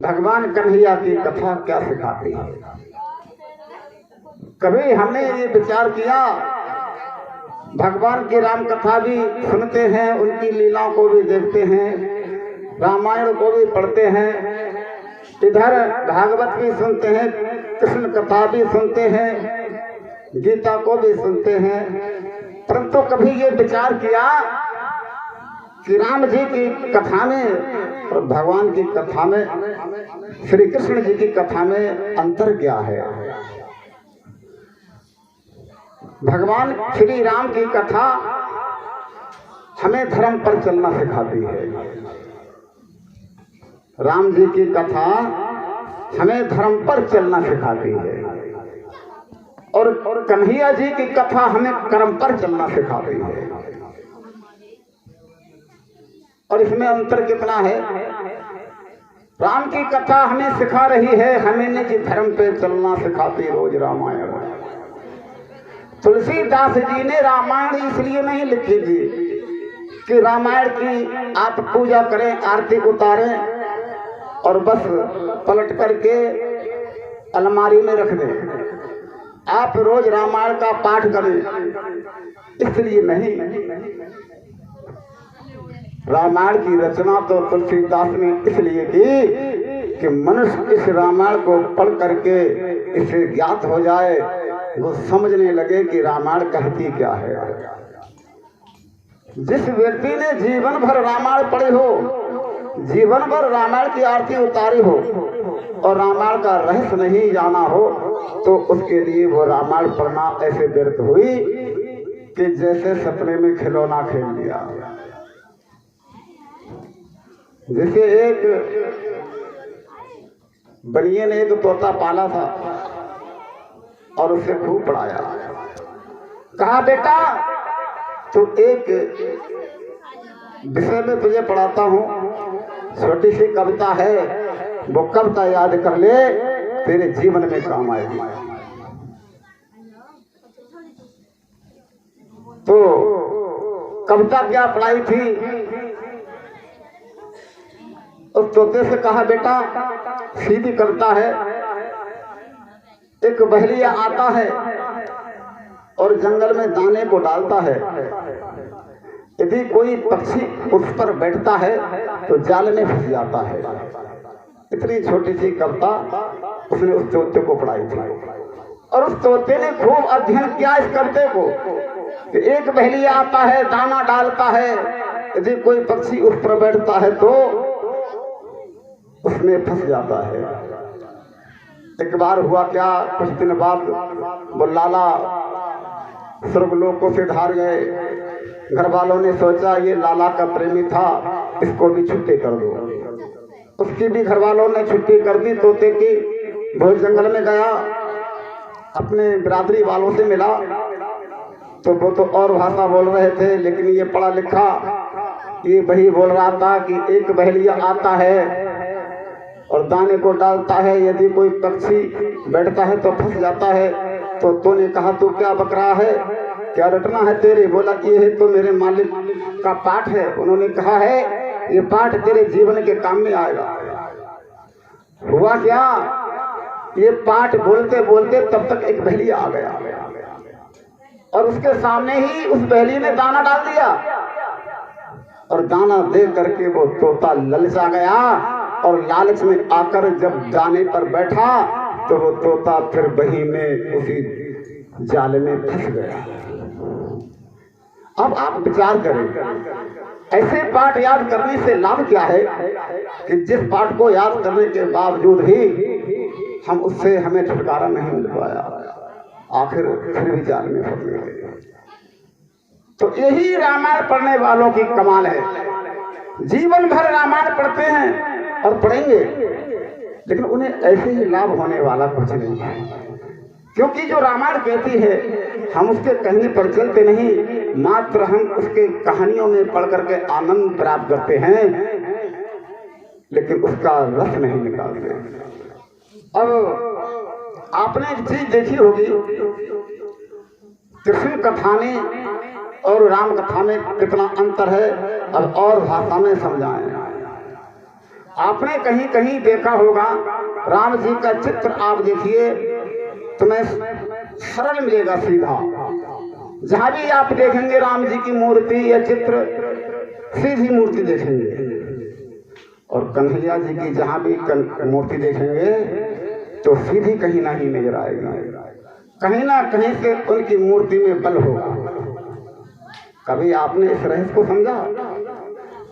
भगवान कन्हैया की कथा क्या सिखाती है। कभी हमने ये विचार किया, भगवान की राम कथा भी सुनते हैं, उनकी लीलाओं को भी देखते हैं, रामायण को भी पढ़ते हैं, इधर भागवत भी सुनते हैं, कृष्ण कथा भी सुनते हैं, गीता को भी सुनते हैं, परंतु कभी ये विचार किया कि राम जी की कथा में और भगवान की कथा में, श्री कृष्ण जी की कथा में अंतर क्या है। भगवान श्री राम की कथा हमें धर्म पर चलना सिखाती है, राम जी की कथा हमें धर्म पर चलना सिखाती है, और कन्हैया जी की कथा हमें कर्म पर चलना सिखाती है। और इसमें अंतर कितना है। राम की कथा हमें सिखा रही है, हमें निज धर्म पे चलना सिखाती रोज रामायण। तुलसीदास जी ने रामायण इसलिए नहीं लिखी थी कि रामायण की आप पूजा करें, आरती उतारें और बस पलट करके अलमारी में रख दें। आप रोज रामायण का पाठ करें, इसलिए नहीं। रामायण की रचना तो तुलसीदास ने इसलिए की कि मनुष्य इस रामायण को पढ़ करके इसे ज्ञात हो जाए, वो समझने लगे कि रामायण कहती क्या है। जिस व्यक्ति ने जीवन भर रामायण पढ़ी हो, जीवन भर रामायण की आरती उतारी हो और रामायण का रहस्य नहीं जाना हो, तो उसके लिए वो रामायण पढ़ना ऐसे व्यर्थ हुई कि जैसे सपने में खिलौना खेल लिया। जैसे एक बनिए ने एक तोता पाला था और उसे खूब पढ़ाया, कहा बेटा तू एक विषय में तुझे पढ़ाता हूँ, छोटी सी कविता है, वो कविता याद कर ले, तेरे जीवन में काम आएगी। तो कविता क्या पढ़ाई थी। उस तोते से कहा बेटा सीधी कविता है, एक बहेलिया आता है और जंगल में दाने को डालता है, यदि कोई पक्षी उस पर बैठता है तो जाल में फंस जाता है। इतनी छोटी सी कविता उसने उस तोते को पढ़ाई थी, और उस तोते ने खूब अध्ययन किया इस कविता को कि एक बहेलिया आता है, दाना डालता है, यदि कोई पक्षी उस पर बैठता है तो उसमें फंस जाता है। एक बार हुआ क्या, कुछ दिन बाद वो लाला स्वर्गलोकों से ढार गए। घर वालों ने सोचा ये लाला का प्रेमी था, इसको भी छुट्टी कर दो। उसकी भी घर वालों ने छुट्टी कर दी तोते की। बहुत जंगल में गया, अपने बिरादरी वालों से मिला तो वो तो और भाषा बोल रहे थे, लेकिन ये पढ़ा लिखा ये वही बोल रहा था कि एक बहेलिया आता है और दाने को डालता है, यदि कोई पक्षी बैठता है तो फंस जाता है। तो तूने कहा तू क्या बक रहा है, क्या रटना है तेरे। बोला कि ये तो मेरे मालिक का पाठ है। उन्होंने कहा है ये पाठ तेरे जीवन के काम में आएगा। हुआ क्या, ये पाठ बोलते बोलते तब तक एक बहेलिया आ गया और उसके सामने ही उस बहेली ने दाना डाल दिया, और दाना दे करके वो तोता ललचा गया, और लालच में आकर जब दाने पर बैठा तो वो तोता फिर वही में उसी जाल में फंस गया। अब आप विचार करें, ऐसे पाठ याद करने से लाभ क्या है कि जिस पाठ को याद करने के बावजूद ही हम उससे हमें छुटकारा नहीं मिल पाया, आखिर फिर भी जाल में फंस गए। तो यही रामायण पढ़ने वालों की कमाल है। जीवन भर रामायण पढ़ते हैं और पढ़ेंगे, लेकिन उन्हें ऐसे ही लाभ होने वाला कुछ नहीं है, क्योंकि जो रामायण कहती है हम उसके कहने पर चलते नहीं, मात्र हम उसके कहानियों में पढ़ करके आनंद प्राप्त करते हैं, लेकिन उसका रस नहीं निकालते। अब आपने एक चीज देखी होगी, कृष्ण कथा में और राम कथा में कितना अंतर है। अब और भाषा में समझाएं। आपने कहीं कहीं देखा होगा राम जी का चित्र आप देखिए तुम्हें सरल मिलेगा, सीधा। जहां भी आप देखेंगे राम जी की मूर्ति या चित्र, सीधी मूर्ति देखेंगे। और कन्हैया जी की जहां भी मूर्ति देखेंगे तो सीधी कहीं ना ही नजर आएगी, कहीं ना कहीं से उनकी मूर्ति में बल होगा। कभी आपने इस रहस्य को समझा,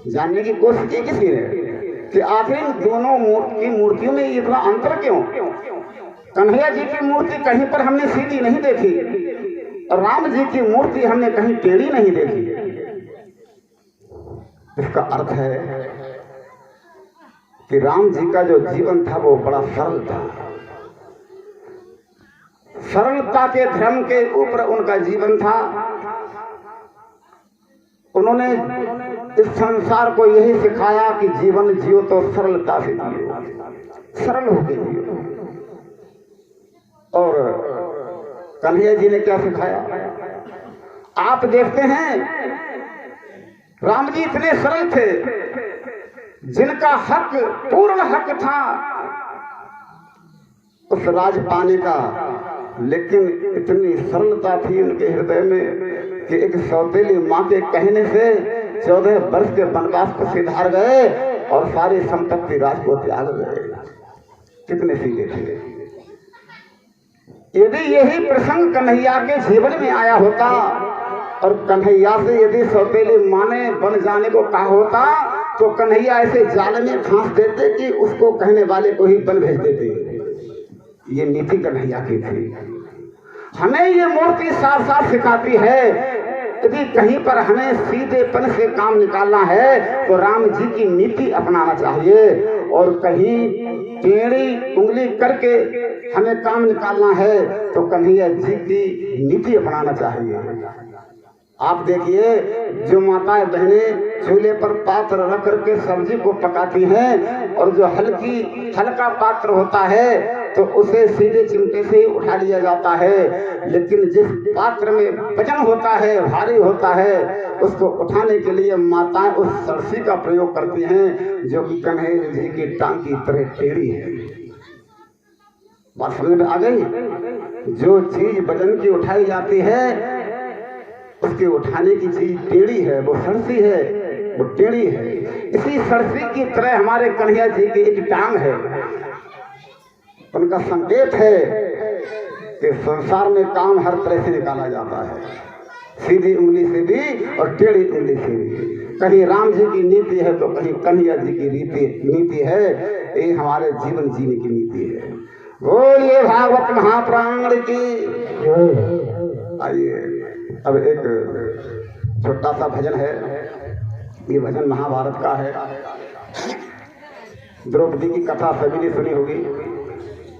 जानने की कोशिश की किसी ने कि आखिर इन दोनों की मूर्तियों में इतना अंतर क्यों? कन्हैया जी की मूर्ति कहीं पर हमने सीधी नहीं देखी और राम जी की मूर्ति हमने कहीं टेढ़ी नहीं देखी। इसका अर्थ है कि राम जी का जो जीवन था वो बड़ा सरल था। सरलता के धर्म के ऊपर उनका जीवन था। उन्होंने इस संसार को यही सिखाया कि जीवन जियो तो सरलता से जियो, सरल होके जियो। और कन्हैया जी ने क्या सिखाया? आप देखते हैं राम जी इतने सरल थे, जिनका हक, पूर्ण हक था उस राज पाने का, लेकिन इतनी सरलता थी उनके हृदय में कि एक सौतेली माँ के कहने से 14 वर्ष के वनवास को सिधार गए और सारी संपत्ति राज को त्याग गए। कितने सीधे थे। यदि यही प्रसंग कन्हैया के जीवन में आया होता और कन्हैया से यदि सौतेली माँ ने बन जाने को कहा होता तो कन्हैया ऐसे जाल में फांस देते कि उसको कहने वाले को ही बन भेज देते। ये नीति कन्हैया की थी। हमें ये मूर्ति साफ साफ सिखाती है यदि कहीं पर हमें सीधेपन से काम निकालना है तो राम जी की नीति अपनाना चाहिए, और कहीं टेढ़ी उंगली करके हमें काम निकालना है तो कन्हैया जी की नीति अपनाना चाहिए। आप देखिए जो माताएं बहनें चूल्हे पर पात्र रख करके सब्जी को पकाती हैं और जो हल्का पात्र होता है तो उसे सीधे चिमटे से ही उठा लिया जाता है, लेकिन जिस पात्र में वजन होता है, भारी होता है, उसको उठाने के लिए माताएं उस सरसी का प्रयोग करती हैं जो कि कन्हैया जी की टांग की तरह टेढ़ी है। बात समझ में आ गई? जो चीज वजन की उठाई जाती है उसके उठाने की चीज टेढ़ी है, वो सरसी है, वो टेढ़ी है। इसी सरसी की तरह हमारे कन्हैया जी की एक टांग है। उनका संकेत है कि संसार में काम हर तरह से निकाला जाता है, सीधी उंगली से भी और टेढ़ी उंगली से भी। कहीं राम जी की नीति है तो कहीं कन्हैया जी की नीति है। ये हमारे जीवन जीने की नीति है। बोलिए भागवत महाप्राण की। आइए अब एक छोटा सा भजन है। ये भजन महाभारत का है। द्रौपदी की कथा सभी ने सुनी होगी।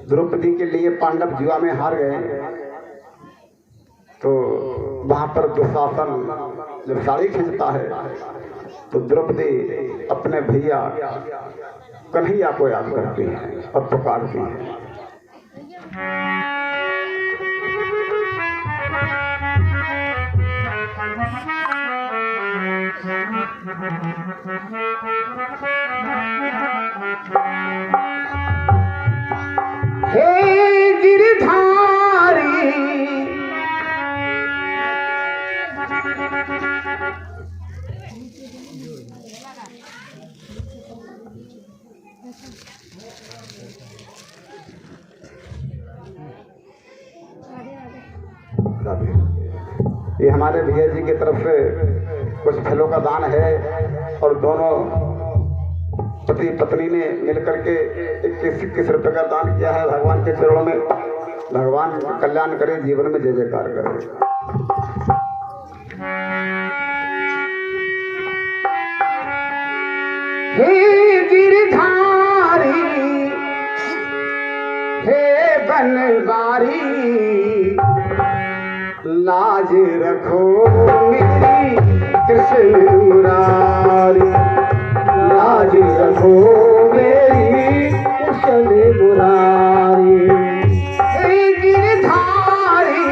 द्रौपदी के लिए पांडव जुआ में हार गए तो वहां पर दुशासन जब साड़ी खींचता है तो द्रौपदी अपने भैया कन्हैया को याद करती है और पुकारती है। हे गिरधारी ये हमारे भैया जी की तरफ से कुछ फलों का दान है और दोनों पति पत्नी ने मिलकर के 21 रुपए का दान किया है भगवान के चरणों में। भगवान कल्याण करे, जीवन में जय जयकार करे। हे गिरधारी हे बनवारी लाज रखो मेरी कृष्ण मुरारी, लाज रखो मेरी कृष्ण मुरारी। हे गिरधारी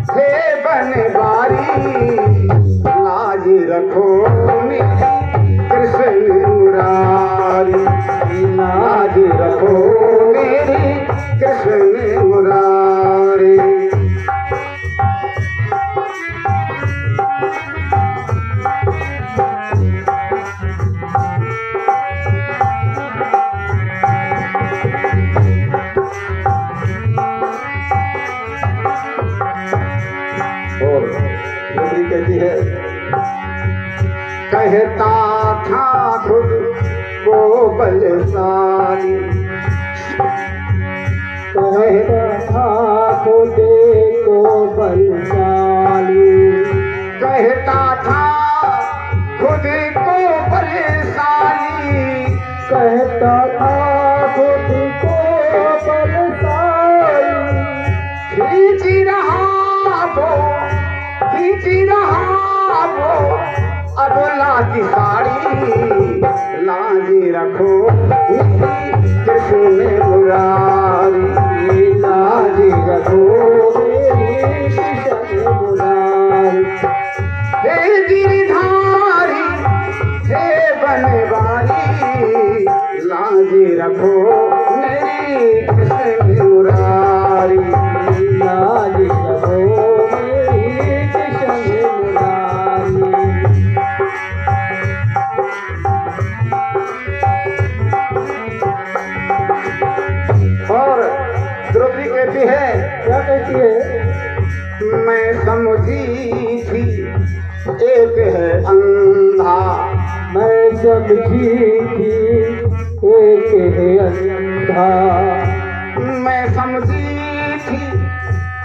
हे बनवारी लाज रखो मेरी कहता था खुद को बलशाली, कहता था खुद को बलशाली, कहता था खुद को बलशाली, कहता था खुद को बलशाली। खींच रहा वो, खींच रहा वो अब लाती साड़ी, लाजी रखो कृष्ण मुरारी, लाजी रखो मेरी कृष्ण मुरारी। हे गिरधारी हे बनवारी, लाजी रखो मेरी कृष्ण मुरारी, लाजी रखो मेरी कृष्ण मुरारी। और द्रौपदी कहती है, क्या कहती है? मैं समझी थी एक है अंधा, मैं समझी थी एक है अंधा, मैं समझी थी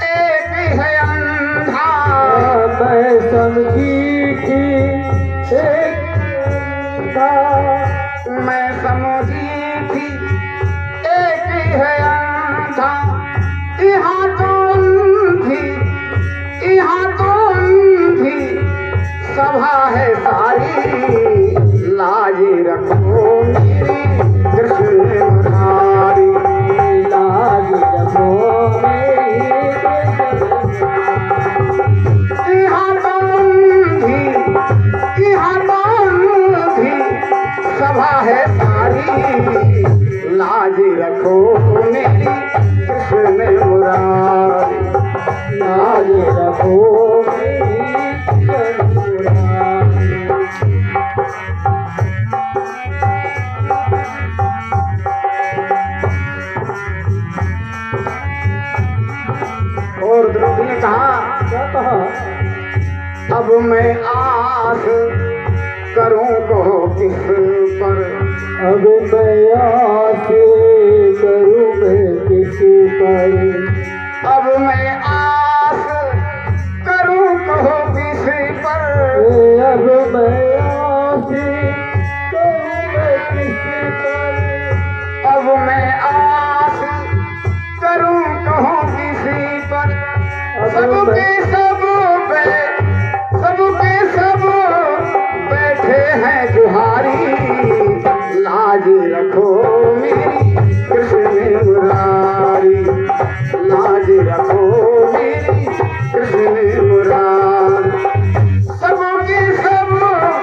एक है अंधा, मैं समझी थी एक अंधा, मैं समझी थी एक है अंधा। यहाँ तो अंधी, यहाँ तो अंधी सभा है सारी, लाज रखो मेरी कृष्ण मुरारी, लाज रखो मेरी कृष्ण। यहाँ तो अंधी, यहाँ तो अंधी सभा है सारी, लाज रखो मेरी कृष्ण मुरारी, लाज रखो मेरी कृष्ण मुरारी। और द्रौपदी ने कहा, क्या कहा? अब मैं आस करूं को किस पर, अब मैं आस करूं मैं किस पर, अब मैं आस करूं को किस पर, अब मैं आस करूं मैं किस पर, अब मैं आस करूं कहूं किसी पर, सबके सब पे, सबके सब बैठे हैं जुहारी, लाज रखो मेरी कृष्ण मुरारी, लाज रखो मेरी कृष्ण मुरारी, सबके सब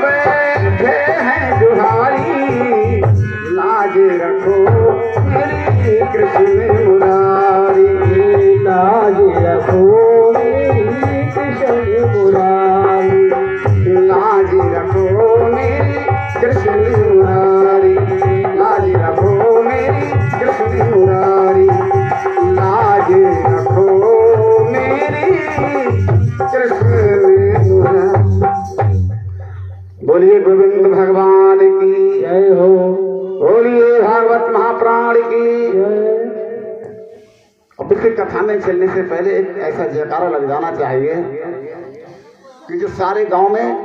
बैठे हैं जुहारी, लाज रखो मेरी कृष्ण मुरारी, लाज रखो मेरी कृष्ण मुरारी, लाज रखो मेरी कृष्ण मुरारी, लाज रखो मेरी कृष्ण मुरारी, लाज रखो मेरी कृष्ण मुरारी। बोलिए गोविंद भगवान की जय हो, बोलिए भागवत महाप्राण की। जय। अब इसी कथा में चलने से पहले एक ऐसा जयकारा लग जाना चाहिए कि जो सारे गांव में